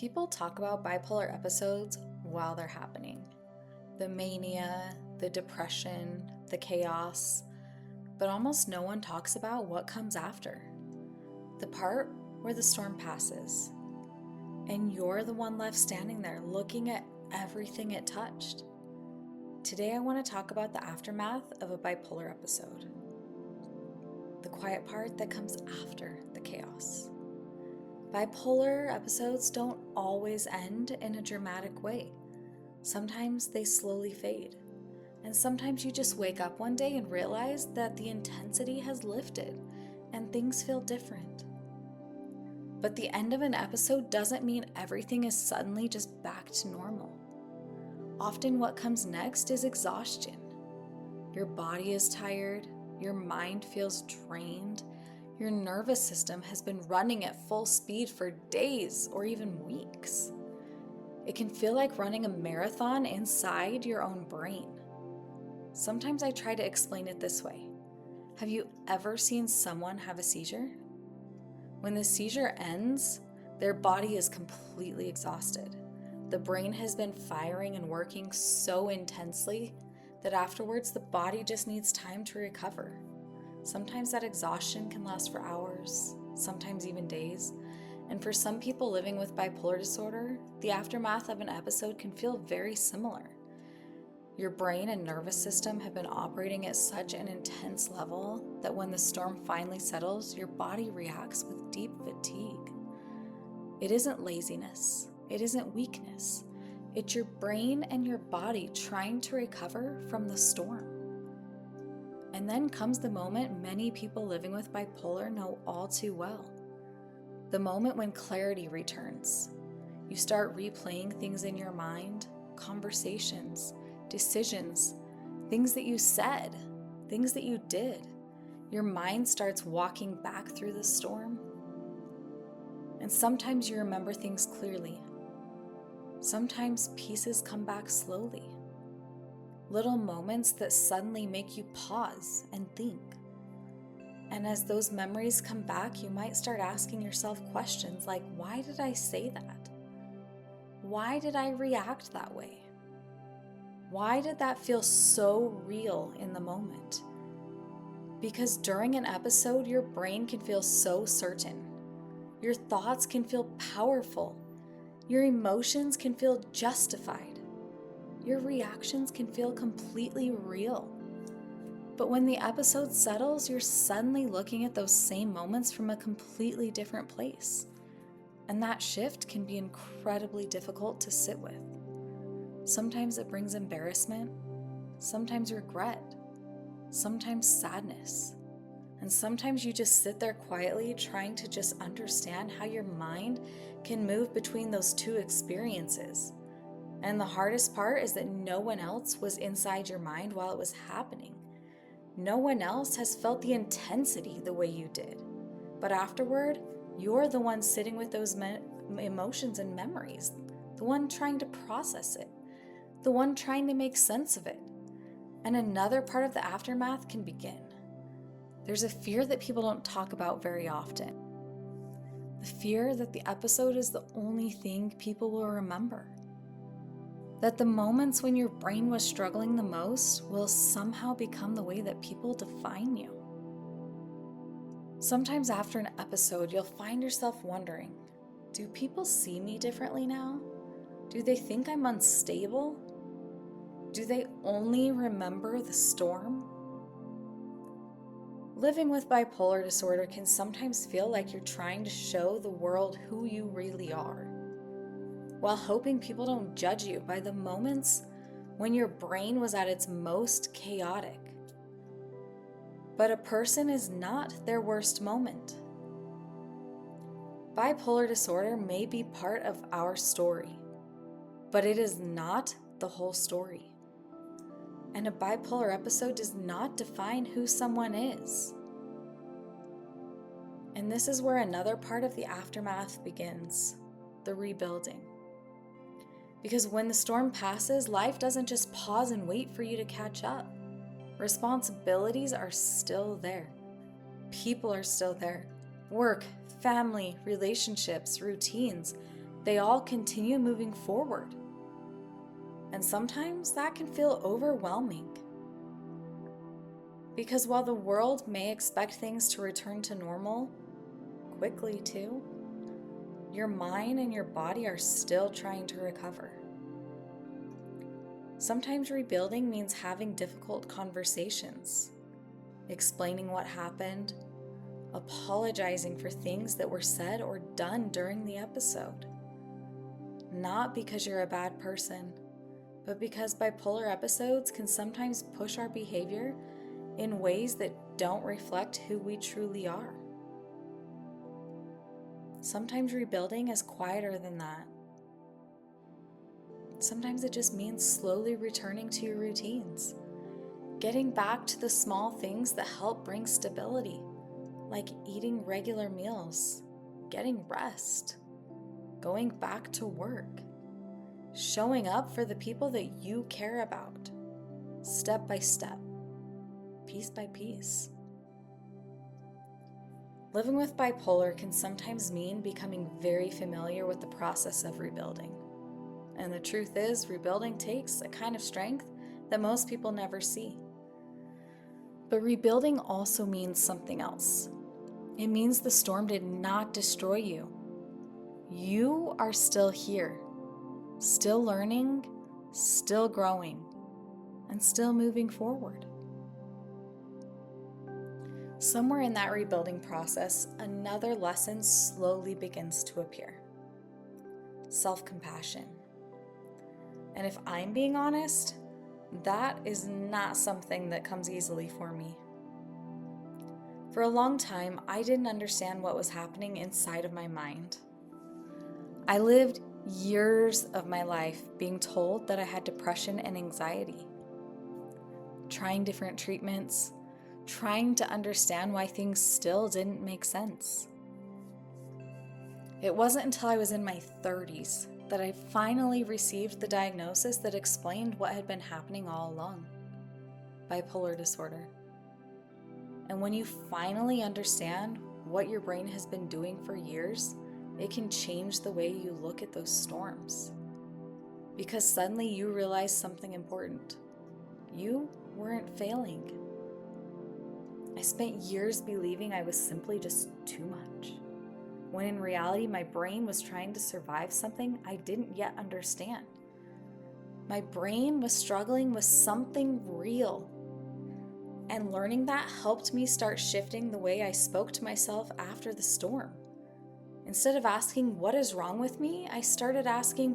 People talk about bipolar episodes while they're happening. The mania, the depression, the chaos, but almost no one talks about what comes after. The part where the storm passes, and you're the one left standing there looking at everything it touched. Today I want to talk about the aftermath of a bipolar episode. The quiet part that comes after the chaos. Bipolar episodes don't always end in a dramatic way. Sometimes they slowly fade. And sometimes you just wake up one day and realize that the intensity has lifted and things feel different. But the end of an episode doesn't mean everything is suddenly just back to normal. Often what comes next is exhaustion. Your body is tired, your mind feels drained, your nervous system has been running at full speed for days or even weeks. It can feel like running a marathon inside your own brain. Sometimes I try to explain it this way. Have you ever seen someone have a seizure? When the seizure ends, their body is completely exhausted. The brain has been firing and working so intensely that afterwards the body just needs time to recover. Sometimes that exhaustion can last for hours, sometimes even days. And for some people living with bipolar disorder, the aftermath of an episode can feel very similar. Your brain and nervous system have been operating at such an intense level that when the storm finally settles, your body reacts with deep fatigue. It isn't laziness. It isn't weakness. It's your brain and your body trying to recover from the storm. And then comes the moment many people living with bipolar know all too well. The moment when clarity returns. You start replaying things in your mind, conversations, decisions, things that you said, things that you did. Your mind starts walking back through the storm. And sometimes you remember things clearly. Sometimes pieces come back slowly. Little moments that suddenly make you pause and think. And as those memories come back, you might start asking yourself questions like, why did I say that? Why did I react that way? Why did that feel so real in the moment? Because during an episode, your brain can feel so certain. Your thoughts can feel powerful. Your emotions can feel justified. Your reactions can feel completely real. But when the episode settles, you're suddenly looking at those same moments from a completely different place. And that shift can be incredibly difficult to sit with. Sometimes it brings embarrassment, sometimes regret, sometimes sadness. And sometimes you just sit there quietly trying to just understand how your mind can move between those two experiences. And the hardest part is that no one else was inside your mind while it was happening. No one else has felt the intensity the way you did. But afterward, you're the one sitting with those emotions and memories, the one trying to process it, the one trying to make sense of it. And another part of the aftermath can begin. There's a fear that people don't talk about very often. The fear that the episode is the only thing people will remember. That the moments when your brain was struggling the most will somehow become the way that people define you. Sometimes after an episode, you'll find yourself wondering, do people see me differently now? Do they think I'm unstable? Do they only remember the storm? Living with bipolar disorder can sometimes feel like you're trying to show the world who you really are, while hoping people don't judge you by the moments when your brain was at its most chaotic. But a person is not their worst moment. Bipolar disorder may be part of our story, but it is not the whole story. And a bipolar episode does not define who someone is. And this is where another part of the aftermath begins, the rebuilding. Because when the storm passes, life doesn't just pause and wait for you to catch up. Responsibilities are still there. People are still there. Work, family, relationships, routines. they all continue moving forward. And sometimes that can feel overwhelming. Because while the world may expect things to return to normal quickly too, your mind and your body are still trying to recover. Sometimes rebuilding means having difficult conversations, explaining what happened, apologizing for things that were said or done during the episode. Not because you're a bad person, but because bipolar episodes can sometimes push our behavior in ways that don't reflect who we truly are. Sometimes rebuilding is quieter than that. Sometimes it just means slowly returning to your routines, getting back to the small things that help bring stability, like eating regular meals, getting rest, going back to work, showing up for the people that you care about, step by step, piece by piece. Living with bipolar can sometimes mean becoming very familiar with the process of rebuilding. And the truth is, rebuilding takes a kind of strength that most people never see. But rebuilding also means something else. It means the storm did not destroy you. You are still here, still learning, still growing, and still moving forward. Somewhere in that rebuilding process, another lesson slowly begins to appear. Self-compassion. And if I'm being honest, that is not something that comes easily for me. For a long time, I didn't understand what was happening inside of my mind. I lived years of my life being told that I had depression and anxiety, trying different treatments, trying to understand why things still didn't make sense. It wasn't until I was in my 30s that I finally received the diagnosis that explained what had been happening all along: bipolar disorder. And when you finally understand what your brain has been doing for years, it can change the way you look at those storms. Because suddenly you realize something important. You weren't failing. I spent years believing I was simply just too much, when in reality my brain was trying to survive something I didn't yet understand. My brain was struggling with something real. And learning that helped me start shifting the way I spoke to myself after the storm. Instead of asking, what is wrong with me? I started asking,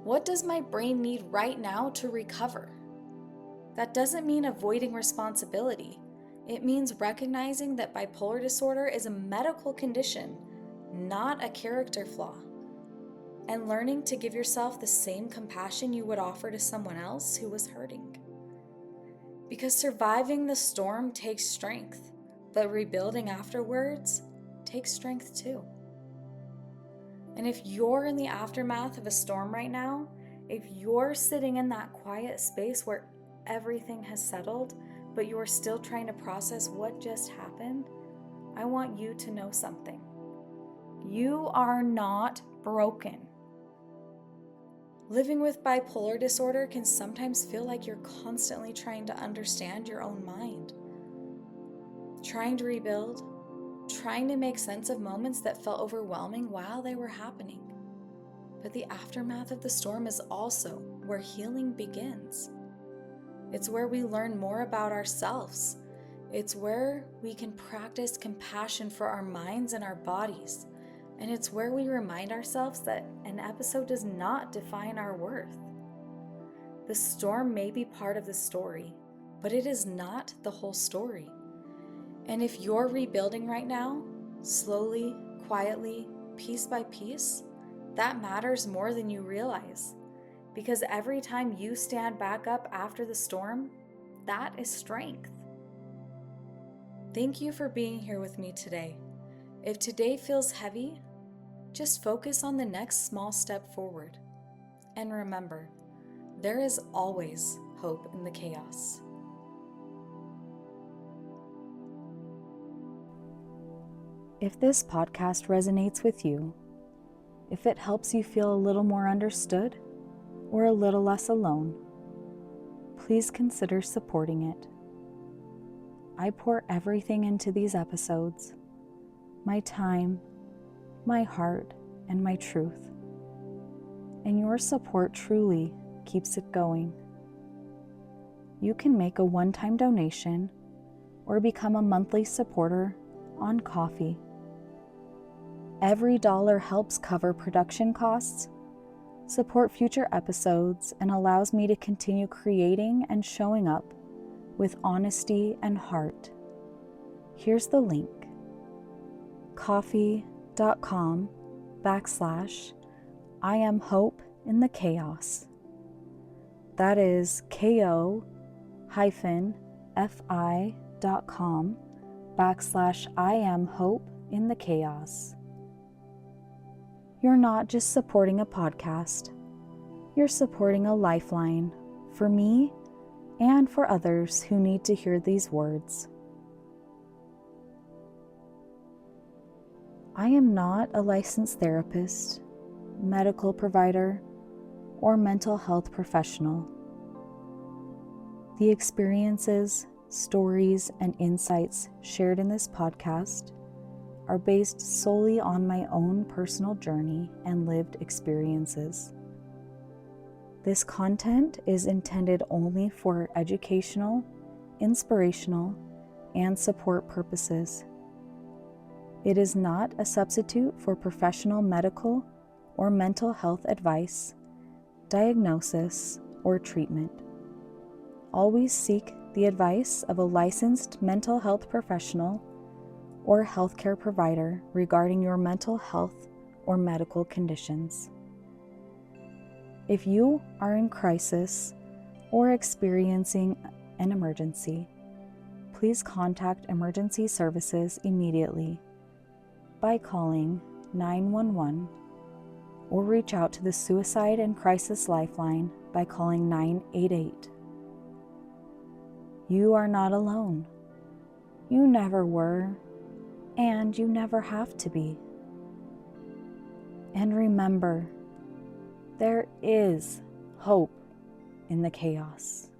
what does my brain need right now to recover? That doesn't mean avoiding responsibility. It means recognizing that bipolar disorder is a medical condition, not a character flaw. And learning to give yourself the same compassion you would offer to someone else who was hurting. Because surviving the storm takes strength, but rebuilding afterwards takes strength too. And if you're in the aftermath of a storm right now, if you're sitting in that quiet space where everything has settled, but you're still trying to process what just happened, I want you to know something. You are not broken. Living with bipolar disorder can sometimes feel like you're constantly trying to understand your own mind, trying to rebuild, trying to make sense of moments that felt overwhelming while they were happening. But the aftermath of the storm is also where healing begins. It's where we learn more about ourselves. It's where we can practice compassion for our minds and our bodies. And it's where we remind ourselves that an episode does not define our worth. The storm may be part of the story, but it is not the whole story. And if you're rebuilding right now, slowly, quietly, piece by piece, that matters more than you realize. Because every time you stand back up after the storm, that is strength. Thank you for being here with me today. If today feels heavy, just focus on the next small step forward. And remember, there is always hope in the chaos. If this podcast resonates with you, if it helps you feel a little more understood or a little less alone, please consider supporting it. I pour everything into these episodes, my time, my heart, and my truth. And your support truly keeps it going. You can make a one-time donation or become a monthly supporter on Ko-fi. Every dollar helps cover production costs, support future episodes, and allows me to continue creating and showing up with honesty and heart. Here's the link: ko-fi.com/I am hope in the chaos. That is ko-fi.com/I am hope in the chaos. You're not just supporting a podcast, you're supporting a lifeline for me and for others who need to hear these words. I am not a licensed therapist, medical provider, or mental health professional. The experiences, stories, and insights shared in this podcast are based solely on my own personal journey and lived experiences. This content is intended only for educational, inspirational, and support purposes. It is not a substitute for professional medical or mental health advice, diagnosis, or treatment. Always seek the advice of a licensed mental health professional or healthcare provider regarding your mental health or medical conditions. If you are in crisis or experiencing an emergency, please contact emergency services immediately by calling 911 or reach out to the Suicide and Crisis Lifeline by calling 988. You are not alone. You never were, and you never have to be. And remember, there is hope in the chaos.